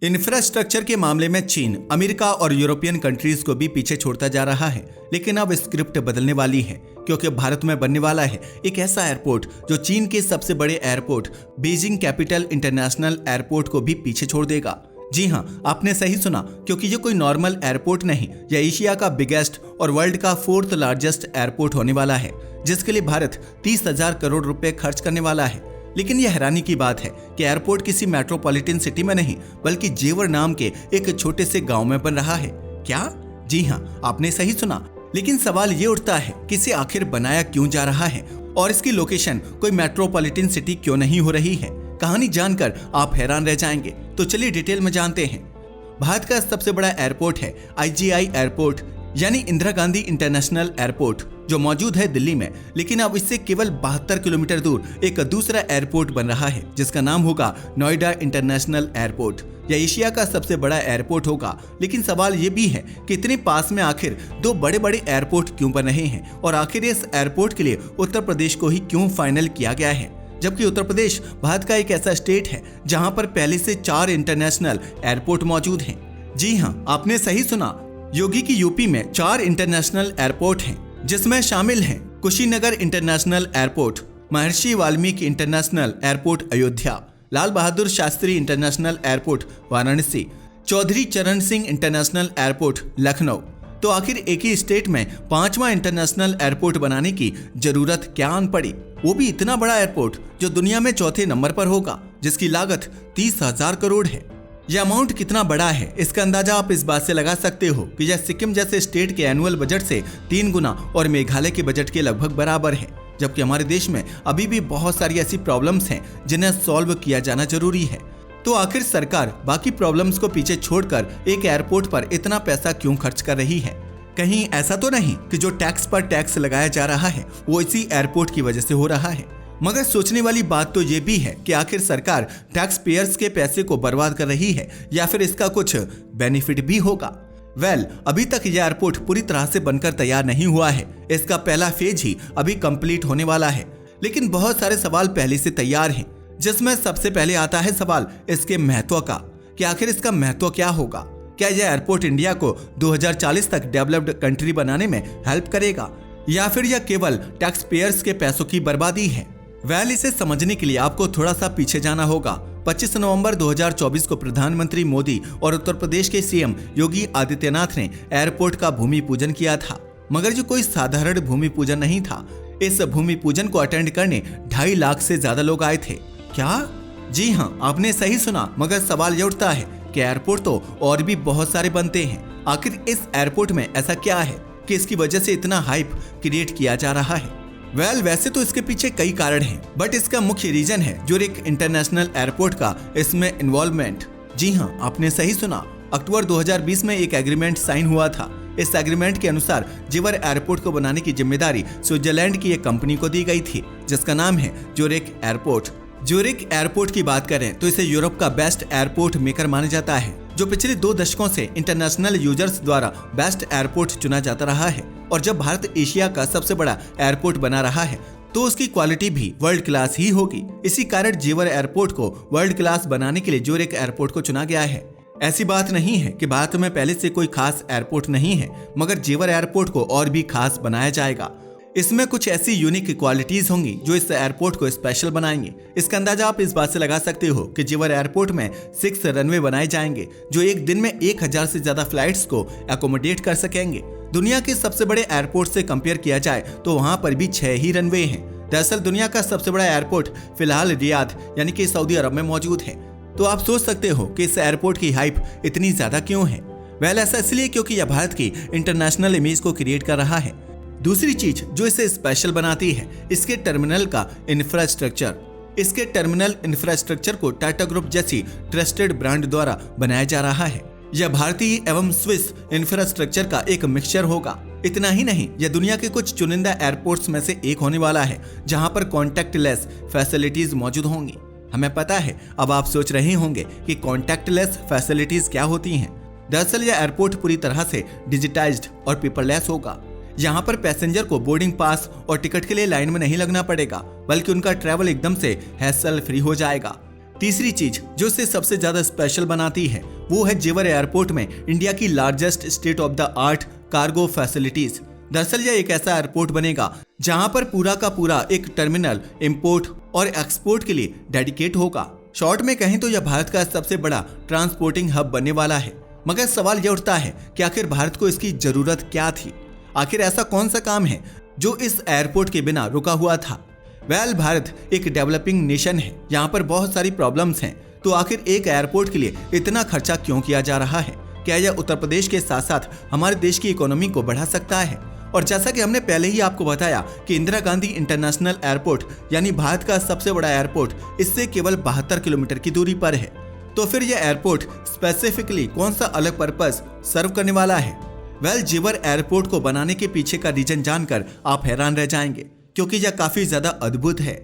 Infrastructure के मामले में चीन अमेरिका और यूरोपियन कंट्रीज को भी पीछे छोड़ता जा रहा है, लेकिन अब स्क्रिप्ट बदलने वाली है क्योंकि भारत में बनने वाला है एक ऐसा एयरपोर्ट जो चीन के सबसे बड़े airport Beijing capital international airport को भी पीछे छोड़ देगा। जी हाँ, आपने सही सुना, क्योंकि ये कोई नॉर्मल एयरपोर्ट नहीं, यह एशिया का बिगेस्ट और वर्ल्ड का 4th लार्जेस्ट एयरपोर्ट होने वाला है, जिसके लिए भारत 30,000 करोड़ रुपए खर्च करने वाला है। लेकिन यह हैरानी की बात है कि एयरपोर्ट किसी मेट्रोपॉलिटन सिटी में नहीं, बल्कि जेवर नाम के एक छोटे से गांव में बन रहा है। क्या? जी हाँ, आपने सही सुना। लेकिन सवाल ये उठता है कि इसे आखिर बनाया क्यों जा रहा है और इसकी लोकेशन कोई मेट्रोपॉलिटन सिटी क्यों नहीं हो रही है। कहानी जानकर आप हैरान रह जाएंगे, तो चलिए डिटेल में जानते हैं। भारत का सबसे बड़ा एयरपोर्ट है IGI एयरपोर्ट, यानी इंदिरा गांधी इंटरनेशनल एयरपोर्ट, जो मौजूद है दिल्ली में। लेकिन अब इससे केवल 72 किलोमीटर दूर एक दूसरा एयरपोर्ट बन रहा है, जिसका नाम होगा नोएडा इंटरनेशनल एयरपोर्ट। यह एशिया का सबसे बड़ा एयरपोर्ट होगा। लेकिन सवाल ये भी है कि इतने पास में आखिर दो बड़े बड़े एयरपोर्ट क्यों बन रहे हैं, और आखिर इस एयरपोर्ट के लिए उत्तर प्रदेश को ही क्यों फाइनल किया गया है, जबकि उत्तर प्रदेश भारत का एक ऐसा स्टेट है जहां पर पहले से 4 इंटरनेशनल एयरपोर्ट मौजूद हैं। जी हाँ, आपने सही सुना। योगी की यूपी में 4 इंटरनेशनल एयरपोर्ट हैं, जिसमें शामिल हैं कुशीनगर इंटरनेशनल एयरपोर्ट, महर्षि Valmiki international airport Ayodhya, Lal Bahadur Shastri international airport Varanasi, Chaudhary चरण सिंह इंटरनेशनल एयरपोर्ट लखनऊ। तो आखिर एक ही स्टेट में 5वां इंटरनेशनल एयरपोर्ट बनाने की जरूरत क्या आन पड़ी, वो भी इतना बड़ा एयरपोर्ट जो दुनिया में 4थे नंबर पर होगा, जिसकी लागत 30,000 करोड़ है। यह अमाउंट कितना बड़ा है, इसका अंदाजा आप इस बात से लगा सकते हो कि यह सिक्किम जैसे स्टेट के एनुअल बजट से 3 गुना और मेघालय के बजट के लगभग बराबर है। जबकि हमारे देश में अभी भी बहुत सारी ऐसी प्रॉब्लम्स हैं जिन्हें सॉल्व किया जाना जरूरी है। तो आखिर सरकार बाकी प्रॉब्लम्स को पीछे छोड़कर एक एयरपोर्ट पर इतना पैसा क्यों खर्च कर रही है? कहीं ऐसा तो नहीं कि जो टैक्स पर टैक्स लगाया जा रहा है वो इसी एयरपोर्ट की वजह से हो रहा है? मगर सोचने वाली बात तो ये भी है कि आखिर सरकार टैक्स पेयर्स के पैसे को बर्बाद कर रही है या फिर इसका कुछ बेनिफिट भी होगा। अभी तक यह एयरपोर्ट पूरी तरह से बनकर तैयार नहीं हुआ है। इसका पहला फेज ही अभी कंप्लीट होने वाला है, लेकिन बहुत सारे सवाल पहले से तैयार हैं, जिसमें सबसे पहले आता है सवाल इसके महत्व का कि आखिर इसका महत्व क्या होगा। क्या यह एयरपोर्ट इंडिया को 2040 तक डेवलप्ड कंट्री बनाने में हेल्प करेगा, या फिर यह केवल टैक्स पेयर्स के पैसों की बर्बादी है? इसे समझने के लिए आपको थोड़ा सा पीछे जाना होगा। 25 नवंबर 2024 को प्रधानमंत्री मोदी और उत्तर प्रदेश के CM योगी आदित्यनाथ ने एयरपोर्ट का भूमि पूजन किया था, मगर जो कोई साधारण भूमि पूजन नहीं था। इस भूमि पूजन को अटेंड करने 2.5 लाख से ज्यादा लोग आए थे। क्या? जी हाँ, आपने सही सुना। मगर सवाल ये उठता है कि एयरपोर्ट तो और भी बहुत सारे बनते हैं, आखिर इस एयरपोर्ट में ऐसा क्या है कि इसकी वजह से इतना हाइप क्रिएट किया जा रहा है? वैसे तो इसके पीछे कई कारण हैं, बट इसका मुख्य रीजन है ज्यूरिख इंटरनेशनल एयरपोर्ट का इसमें इन्वॉल्वमेंट। जी हाँ, आपने सही सुना। अक्टूबर 2020 में एक एग्रीमेंट साइन हुआ था। इस एग्रीमेंट के अनुसार जेवर एयरपोर्ट को बनाने की जिम्मेदारी स्विट्जरलैंड की एक कंपनी को दी गई थी, जिसका नाम है ज्यूरिख एयरपोर्ट। ज्यूरिख एयरपोर्ट की बात करें तो इसे यूरोप का बेस्ट एयरपोर्ट मेकर माना जाता है, जो पिछले 2 दशकों से इंटरनेशनल यूजर्स द्वारा बेस्ट एयरपोर्ट चुना जाता रहा है। और जब भारत एशिया का सबसे बड़ा एयरपोर्ट बना रहा है तो उसकी क्वालिटी भी वर्ल्ड क्लास ही होगी। इसी कारण जेवर एयरपोर्ट को वर्ल्ड क्लास बनाने के लिए ज्यूरिख एयरपोर्ट को चुना गया है। ऐसी बात नहीं है कि भारत में पहले से कोई खास एयरपोर्ट नहीं है, मगर जेवर एयरपोर्ट को और भी खास बनाया जाएगा। इसमें कुछ ऐसी यूनिक क्वालिटीज होंगी जो इस एयरपोर्ट को स्पेशल बनाएंगे। इसका अंदाजा आप इस बात से लगा सकते हो कि जेवर एयरपोर्ट में 6 रनवे बनाए जाएंगे, जो एक दिन में 1000 से ज्यादा फ्लाइट्स को एकोमोडेट कर सकेंगे। दुनिया के सबसे बड़े एयरपोर्ट से कंपेयर किया जाए तो वहां पर भी 6 ही रनवे हैं। दरअसल दुनिया का सबसे बड़ा एयरपोर्ट फिलहाल रियाद यानी कि सऊदी अरब में मौजूद है। तो आप सोच सकते हो कि इस एयरपोर्ट की हाइप इतनी ज्यादा क्यों है? ऐसा इसलिए क्योंकि यह भारत की इंटरनेशनल इमेज को क्रिएट कर रहा है। दूसरी चीज जो इसे स्पेशल बनाती है इसके टर्मिनल का इंफ्रास्ट्रक्चर। इसके टर्मिनल इंफ्रास्ट्रक्चर को टाटा ग्रुप जैसी ट्रस्टेड ब्रांड द्वारा बनाया जा रहा है। यह भारतीय एवं स्विस इंफ्रास्ट्रक्चर का एक मिक्सचर होगा। इतना ही नहीं, यह दुनिया के कुछ चुनिंदा एयरपोर्ट्स में से एक होने वाला है जहां पर कॉन्टैक्टलेस फैसिलिटीज मौजूद होंगी। हमें पता है, अब आप सोच रहे होंगे कि कॉन्टैक्टलेस फैसिलिटीज क्या होती हैं। दरअसल यह एयरपोर्ट पूरी तरह से डिजिटाइज्ड और पेपरलेस होगा। यहाँ पर पैसेंजर को बोर्डिंग पास और टिकट के लिए लाइन में नहीं लगना पड़ेगा, बल्कि उनका ट्रैवल एकदम से हैसल फ्री हो जाएगा। तीसरी चीज जो इसे सबसे ज्यादा स्पेशल बनाती है वो है जेवर एयरपोर्ट में इंडिया की largest state of the art cargo facilities. दरअसल यह एक ऐसा एयरपोर्ट बनेगा जहां पर पूरा का पूरा एक टर्मिनल इंपोर्ट और एक्सपोर्ट के लिए डेडिकेट होगा। शॉर्ट में कहें तो यह भारत का सबसे बड़ा ट्रांसपोर्टिंग हब बनने वाला है। मगर सवाल यह उठता है कि आखिर भारत को इसकी जरूरत क्या थी? आखिर ऐसा कौन सा काम है जो इस एयरपोर्ट के बिना रुका हुआ था? भारत एक डेवलपिंग नेशन है, यहाँ पर बहुत सारी प्रॉब्लम्स हैं, तो आखिर एक एयरपोर्ट के लिए इतना खर्चा क्यों किया जा रहा है? क्या यह उत्तर प्रदेश के साथ साथ हमारे देश की इकोनॉमी को बढ़ा सकता है? और जैसा कि हमने पहले ही आपको बताया कि इंदिरा गांधी इंटरनेशनल एयरपोर्ट यानी भारत का सबसे बड़ा एयरपोर्ट इससे केवल 72 किलोमीटर की दूरी पर है। तो फिर यह एयरपोर्ट स्पेसिफिकली कौन सा अलग पर्पस सर्व करने वाला है? जेवर एयरपोर्ट को बनाने के पीछे का रीजन जानकर आप हैरान रह जाएंगे, क्योंकि यह काफी ज्यादा अद्भुत है।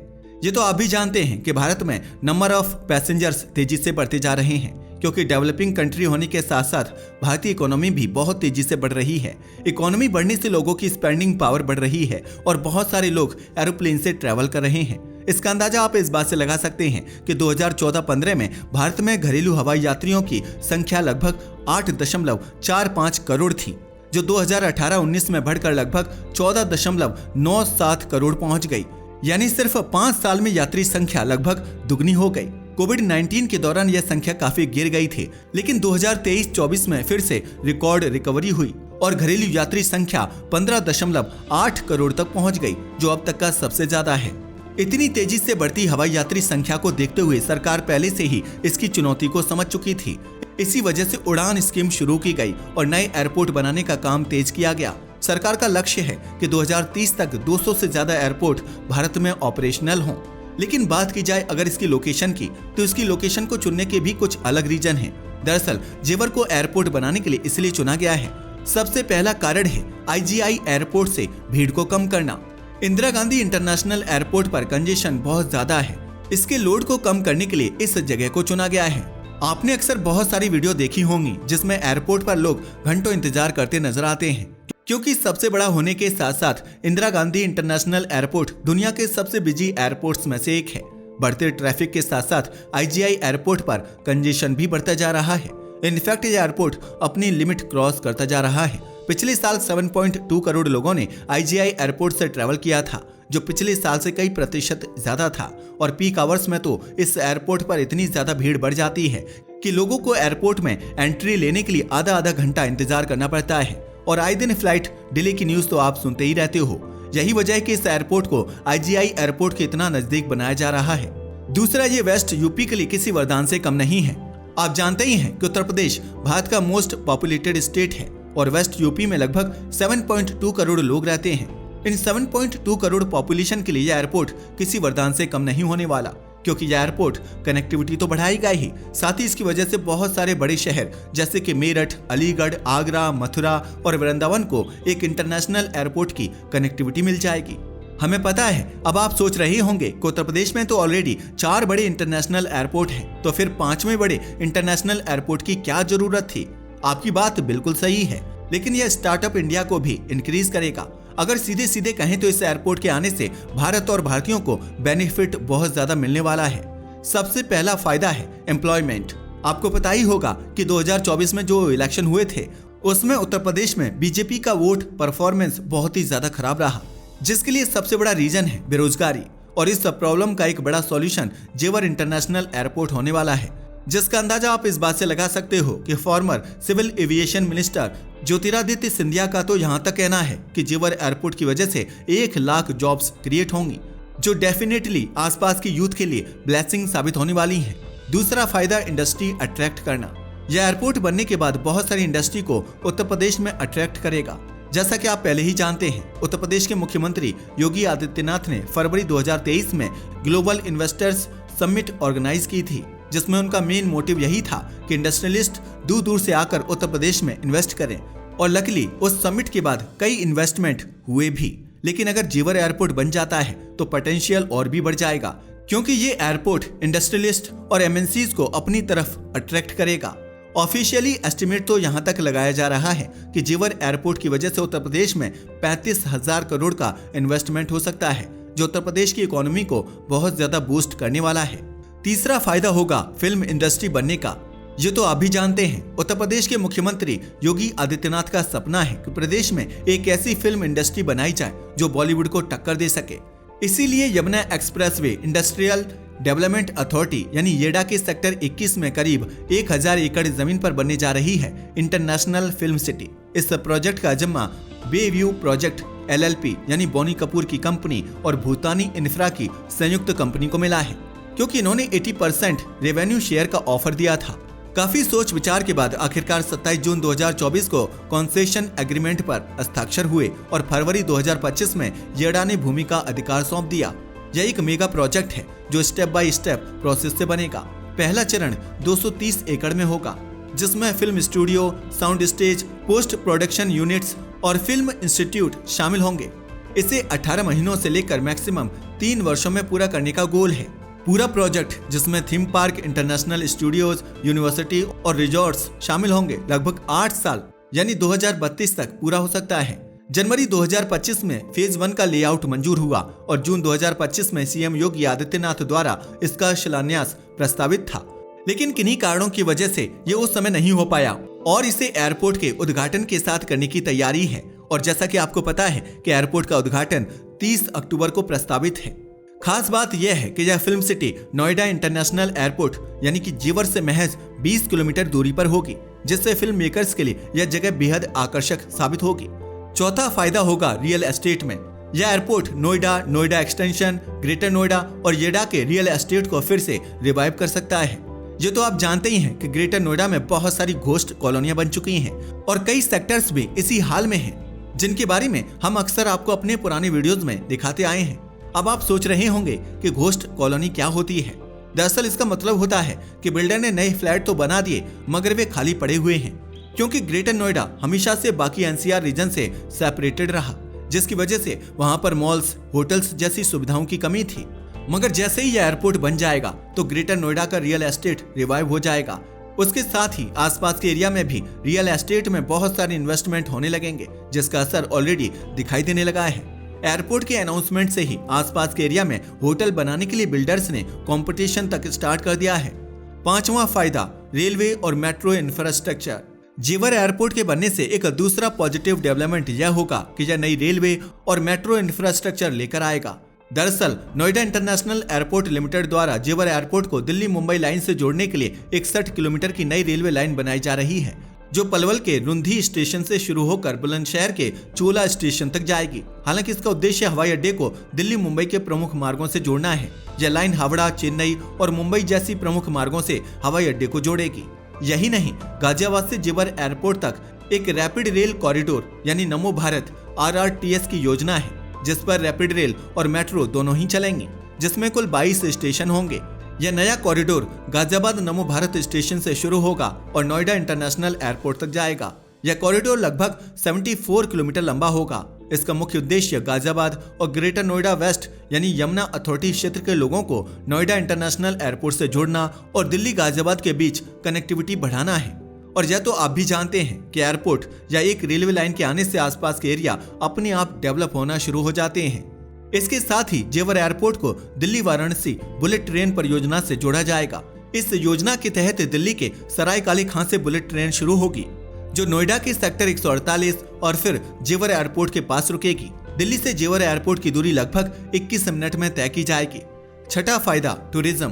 ये तो आप भी जानते हैं कि भारत में नंबर ऑफ पैसेंजर्स तेजी से बढ़ते जा रहे हैं, क्योंकि डेवलपिंग कंट्री होने के साथ साथ भारतीय इकोनॉमी भी बहुत तेजी से बढ़ रही है। इकोनॉमी बढ़ने से लोगों की स्पेंडिंग पावर बढ़ रही है और बहुत सारे लोग एरोप्लेन से ट्रैवल कर रहे हैं। इसका अंदाजा आप इस बात से लगा सकते हैं कि 2014-15 में भारत में घरेलू हवाई यात्रियों की संख्या लगभग 8.45 करोड़ थी, जो 2018-19 में बढ़कर लगभग 14.97 करोड़ पहुंच गई। यानी सिर्फ 5 साल में यात्री संख्या लगभग दुगनी हो गई। कोविड-19 के दौरान यह संख्या काफी गिर गई थी, लेकिन 2023-24 में फिर से रिकॉर्ड रिकवरी हुई और घरेलू यात्री संख्या 15.8 करोड़ तक पहुंच गई, जो अब तक का सबसे ज्यादा है। इतनी तेजी से बढ़ती हवाई यात्री संख्या को देखते हुए सरकार पहले से ही इसकी चुनौती को समझ चुकी थी। इसी वजह से उड़ान स्कीम शुरू की गई और नए एयरपोर्ट बनाने का काम तेज किया गया। सरकार का लक्ष्य है कि 2030 तक 200 से ज्यादा एयरपोर्ट भारत में ऑपरेशनल हों। लेकिन बात की जाए अगर इसकी लोकेशन की, तो इसकी लोकेशन को चुनने के भी कुछ अलग रीजन हैं। दरअसल जेवर को एयरपोर्ट बनाने के लिए इसलिए चुना गया है। सबसे पहला कारण है IGI एयरपोर्ट से भीड़ को कम करना। इंदिरा गांधी इंटरनेशनल एयरपोर्ट पर कंजेशन बहुत ज्यादा है। इसके लोड को कम करने के लिए इस जगह को चुना गया है। आपने अक्सर बहुत सारी वीडियो देखी होंगी जिसमें एयरपोर्ट पर लोग घंटों इंतजार करते नजर आते हैं, क्योंकि सबसे बड़ा होने के साथ साथ इंदिरा गांधी इंटरनेशनल एयरपोर्ट दुनिया के सबसे बिजी एयरपोर्ट्स में से एक है। बढ़ते ट्रैफिक के साथ साथ IGI एयरपोर्ट पर कंजेशन भी बढ़ता जा रहा है। इनफैक्ट ये एयरपोर्ट अपनी लिमिट क्रॉस करता जा रहा है। पिछले साल 7.2 करोड़ लोगों ने IGI एयरपोर्ट से ट्रैवल किया था, जो पिछले साल से कई प्रतिशत ज्यादा था। और पीक आवर्स में तो इस एयरपोर्ट पर इतनी ज्यादा भीड़ बढ़ जाती है कि लोगों को एयरपोर्ट में एंट्री लेने के लिए आधा घंटा इंतजार करना पड़ता है। और आए दिन फ्लाइट डिले की न्यूज तो आप सुनते ही रहते हो। यही वजह है कि इस एयरपोर्ट को IGI एयरपोर्ट के इतना नजदीक बनाया जा रहा है। दूसरा, ये वेस्ट यूपी के लिए किसी वरदान से कम नहीं है। आप जानते ही हैं कि उत्तर प्रदेश भारत का मोस्ट पॉपुलेटेड स्टेट है और वेस्ट यूपी में लगभग 7.2 करोड़ लोग रहते हैं। इन 7.2 करोड़ पॉपुलेशन के लिए यह एयरपोर्ट किसी वरदान से कम नहीं होने वाला, क्योंकि यह एयरपोर्ट कनेक्टिविटी तो बढ़ाएगा ही, साथ ही इसकी वजह से बहुत सारे बड़े शहर जैसे कि मेरठ, अलीगढ़, आगरा, मथुरा और वृंदावन को एक इंटरनेशनल एयरपोर्ट की कनेक्टिविटी मिल जाएगी। हमें पता है, अब आप सोच रहे होंगे कि उत्तर प्रदेश में तो ऑलरेडी 4 बड़े इंटरनेशनल एयरपोर्ट हैं, तो फिर 5वें बड़े इंटरनेशनल एयरपोर्ट की क्या जरूरत थी? आपकी बात बिल्कुल सही है, लेकिन यह स्टार्टअप इंडिया को भी इंक्रीज करेगा। अगर सीधे सीधे कहें तो इस एयरपोर्ट के आने से भारत और भारतीयों को बेनिफिट बहुत ज्यादा मिलने वाला है। सबसे पहला फायदा है एम्प्लॉयमेंट। आपको पता ही होगा कि 2024 में जो इलेक्शन हुए थे उसमें उत्तर प्रदेश में बीजेपी का वोट परफॉर्मेंस बहुत ही ज्यादा खराब रहा, जिसके लिए सबसे बड़ा रीजन है बेरोजगारी। और इस प्रॉब्लम का एक बड़ा सॉल्यूशन जेवर इंटरनेशनल एयरपोर्ट होने वाला है, जिसका अंदाजा आप इस बात से लगा सकते हो कि former civil aviation minister Jyotiraditya Scindia का तो यहाँ तक कहना है कि जेवर एयरपोर्ट की वजह से 1 लाख जॉब्स क्रिएट होंगी, जो डेफिनेटली आसपास की यूथ के लिए ब्लेसिंग साबित होने वाली है। दूसरा फायदा इंडस्ट्री अट्रैक्ट करना। यह एयरपोर्ट बनने के बाद बहुत सारी इंडस्ट्री को उत्तर प्रदेश में अट्रैक्ट करेगा। जैसा कि आप पहले ही जानते हैं, उत्तर प्रदेश के मुख्यमंत्री योगी आदित्यनाथ ने फरवरी 2023 में ग्लोबल इन्वेस्टर्स समिट ऑर्गेनाइज की थी, जिसमें उनका मेन मोटिव यही था कि इंडस्ट्रियलिस्ट दूर दूर से आकर उत्तर प्रदेश में इन्वेस्ट करें। और लकीली उस समिट के बाद कई इन्वेस्टमेंट हुए भी। लेकिन अगर जेवर एयरपोर्ट बन जाता है तो पोटेंशियल और भी बढ़ जाएगा, क्योंकि ये एयरपोर्ट इंडस्ट्रियलिस्ट और MNCs को अपनी तरफ अट्रैक्ट करेगा। ऑफिशियली एस्टिमेट तो यहाँ तक लगाया जा रहा है कि जेवर एयरपोर्ट की वजह से उत्तर प्रदेश में 35,000 करोड़ का इन्वेस्टमेंट हो सकता है, जो उत्तर प्रदेश की इकोनॉमी को बहुत ज्यादा बूस्ट करने वाला है। तीसरा फायदा होगा फिल्म इंडस्ट्री बनने का। ये तो आप भी जानते हैं, उत्तर प्रदेश के मुख्यमंत्री योगी आदित्यनाथ का सपना है कि प्रदेश में एक ऐसी फिल्म इंडस्ट्री बनाई जाए जो बॉलीवुड को टक्कर दे सके। इसीलिए Yamuna expressway industrial development authority यानी येडा के सेक्टर 21 में करीब 1000 एकड़ जमीन पर बनने जा रही है इंटरनेशनल फिल्म सिटी। इस प्रोजेक्ट का जिम्मा बे व्यू प्रोजेक्ट LLP यानी बोनी कपूर की कंपनी और भूतानी इंफ्रा की संयुक्त कंपनी को मिला है, क्योंकि इन्होंने 80% रेवेन्यू शेयर का ऑफर दिया था। काफी सोच विचार के बाद आखिरकार 27 जून 2024 को कॉन्सेशन एग्रीमेंट पर हस्ताक्षर हुए और फरवरी 2025 में येडा ने भूमि का अधिकार सौंप दिया। यह एक मेगा प्रोजेक्ट है जो स्टेप बाय स्टेप प्रोसेस से बनेगा। पहला चरण 230 एकड़ में होगा, जिसमें film studio, sound stage, post production units और फिल्म इंस्टीट्यूट शामिल होंगे। इसे 18 महीनों से लेकर मैक्सिमम 3 वर्षों में पूरा करने का गोल है। पूरा प्रोजेक्ट, जिसमें theme park, international studios, university और रिजॉर्ट्स शामिल होंगे, लगभग 8 साल यानी 2032 तक पूरा हो सकता है। जनवरी 2025 में फेज 1 का लेआउट मंजूर हुआ और जून 2025 में सीएम योगी आदित्यनाथ द्वारा इसका शिलान्यास प्रस्तावित था, लेकिन किन्हीं कारणों की वजह से ये उस समय नहीं हो पाया और इसे एयरपोर्ट के उद्घाटन के साथ करने की तैयारी है। और जैसा कि आपको पता है कि एयरपोर्ट का उद्घाटन 30 अक्टूबर को प्रस्तावित है। खास बात यह है कि यह film city Noida international airport यानी कि जेवर से महज 20 किलोमीटर दूरी पर होगी, जिससे फिल्म मेकर्स के लिए यह जगह बेहद आकर्षक साबित होगी। चौथा फायदा होगा रियल एस्टेट में। यह airport Noida, Noida extension, greater Noida और येडा के रियल एस्टेट को फिर से रिवाइव कर सकता है। ये तो आप जानते ही हैं कि ग्रेटर नोएडा में बहुत सारी घोस्ट कॉलोनियां बन चुकी हैं और कई सेक्टर्स भी इसी हाल में हैं, जिनके बारे में हम अक्सर आपको अपने पुराने वीडियोस में दिखाते आए हैं। अब आप सोच रहे होंगे कि घोस्ट कॉलोनी क्या होती है। दरअसल इसका मतलब होता है कि बिल्डर ने नए फ्लैट तो बना दिए मगर वे खाली पड़े हुए हैं, क्योंकि ग्रेटर नोएडा हमेशा से बाकी NCR रीजन से सेपरेटेड रहा, जिसकी वजह से वहां पर मॉल्स, होटल्स जैसी सुविधाओं की कमी थी। मगर जैसे ही यह एयरपोर्ट बन जाएगा तो ग्रेटर नोएडा का रियल एस्टेट रिवाइव हो जाएगा। उसके साथ ही आसपास के एरिया में भी रियल एस्टेट में बहुत सारे इन्वेस्टमेंट होने लगेंगे, जिसका असर ऑलरेडी दिखाई देने लगा है। एयरपोर्ट के अनाउंसमेंट से ही आसपास के एरिया में होटल बनाने के लिए बिल्डर्स ने कंपटीशन तक स्टार्ट कर दिया है। पांचवा फायदा रेलवे और मेट्रो इंफ्रास्ट्रक्चर। जेवर एयरपोर्ट के बनने से एक दूसरा पॉजिटिव डेवलपमेंट यह होगा कि यह नई रेलवे और मेट्रो इंफ्रास्ट्रक्चर लेकर आएगा। दरअसल नोएडा इंटरनेशनल एयरपोर्ट लिमिटेड द्वारा जेवर एयरपोर्ट को दिल्ली मुंबई लाइन से जोड़ने के लिए 61 किलोमीटर की नई रेलवे लाइन बनाई जा रही है, जो पलवल के रुंधी स्टेशन से शुरू होकर बुलंदशहर के चोला स्टेशन तक जाएगी। हालांकि इसका उद्देश्य हवाई अड्डे को दिल्ली मुंबई के प्रमुख मार्गों से जोड़ना है। यह लाइन हावड़ा, चेन्नई और मुंबई जैसी प्रमुख मार्गों से हवाई अड्डे को जोड़ेगी। यही नहीं, गाजियाबाद से जेवर एयरपोर्ट तक एक रैपिड रेल कॉरिडोर यानी नमो भारत RRTS की योजना है, जिस पर रैपिड रेल और मेट्रो दोनों ही चलेंगी, जिसमें कुल 22 स्टेशन होंगे। यह नया कॉरिडोर गाजियाबाद नमो भारत स्टेशन से शुरू होगा और नोएडा इंटरनेशनल एयरपोर्ट तक जाएगा। यह कॉरिडोर लगभग 74 किलोमीटर लंबा होगा। इसका मुख्य उद्देश्य गाजियाबाद और ग्रेटर नोएडा वेस्ट यानी यमुना अथॉरिटी क्षेत्र के लोगों को नोएडा इंटरनेशनल एयरपोर्ट से जोड़ना और दिल्ली गाजियाबाद के बीच कनेक्टिविटी बढ़ाना है। और यह तो आप भी जानते हैं कि एयरपोर्ट या एक रेलवे लाइन के आने से आसपास के एरिया अपने आप डेवलप होना शुरू हो जाते हैं। इसके साथ ही जेवर एयरपोर्ट को दिल्ली वाराणसी बुलेट ट्रेन परियोजना से जोड़ा जाएगा। इस योजना के तहत दिल्ली के सराय काले खां से बुलेट ट्रेन शुरू होगी, जो नोएडा के सेक्टर 148 और फिर जेवर एयरपोर्ट के पास रुकेगी। दिल्ली से जेवर एयरपोर्ट की दूरी लगभग 21 मिनट में तय की जाएगी। छठा फायदा टूरिज्म।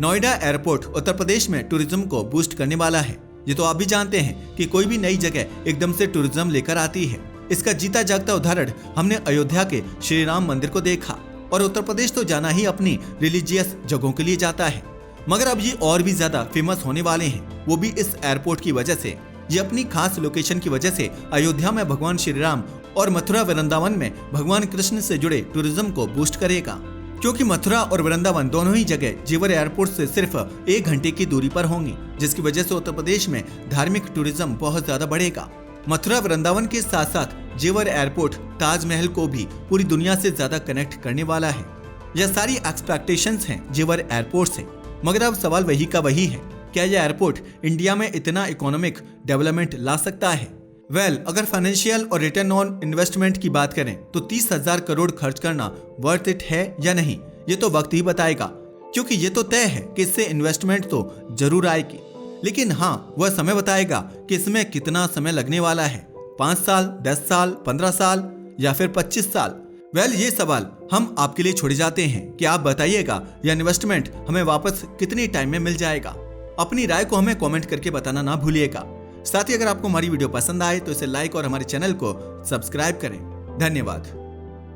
नोएडा एयरपोर्ट उत्तर प्रदेश में टूरिज्म को बूस्ट करने वाला है। ये तो आप भी जानते हैं कि कोई भी नई जगह एकदम से टूरिज्म लेकर आती है। इसका जीता जागता उदाहरण हमने अयोध्या के श्री राम मंदिर को देखा। और उत्तर प्रदेश तो जाना ही अपनी रिलीजियस जगहों के लिए जाता है, मगर अब ये और भी ज्यादा फेमस होने वाले हैं, वो भी इस एयरपोर्ट की वजह से। ये अपनी खास लोकेशन की वजह से अयोध्या में भगवान श्री राम और मथुरा वृंदावन में भगवान कृष्ण से जुड़े टूरिज्म को बूस्ट करेगा, क्योंकि मथुरा और वृंदावन दोनों ही जगह जेवर एयरपोर्ट से सिर्फ 1 घंटे की दूरी पर होंगी, जिसकी वजह से उत्तर प्रदेश में धार्मिक टूरिज्म बहुत ज्यादा बढ़ेगा। मथुरा वृंदावन के साथ साथ जेवर एयरपोर्ट ताजमहल को भी पूरी दुनिया से ज्यादा कनेक्ट करने वाला है। यह सारी एक्सपेक्टेशंस हैं जेवर एयरपोर्ट से, मगर अब सवाल वही का वही है, क्या यह एयरपोर्ट इंडिया में इतना इकोनॉमिक डेवलपमेंट ला सकता है? अगर फाइनेंशियल और रिटर्न ऑन इन्वेस्टमेंट की बात करें तो 30,000 करोड़ खर्च करना वर्थ इट है या नहीं, ये तो वक्त ही बताएगा। क्योंकि ये तो तय है कि इससे इन्वेस्टमेंट तो जरूर आएगी, लेकिन हाँ, वह समय बताएगा कि इसमें कितना समय लगने वाला है, 5 साल, 10 साल, 15 साल या फिर 25 साल। ये सवाल हम आपके लिए छोड़े जाते हैं कि आप बताइएगा यह इन्वेस्टमेंट हमें वापस कितने टाइम में मिल जाएगा। अपनी राय को हमें कमेंट करके बताना ना भूलिएगा। साथ ही अगर आपको हमारी वीडियो पसंद आए तो इसे लाइक और हमारे चैनल को सब्सक्राइब करें। धन्यवाद।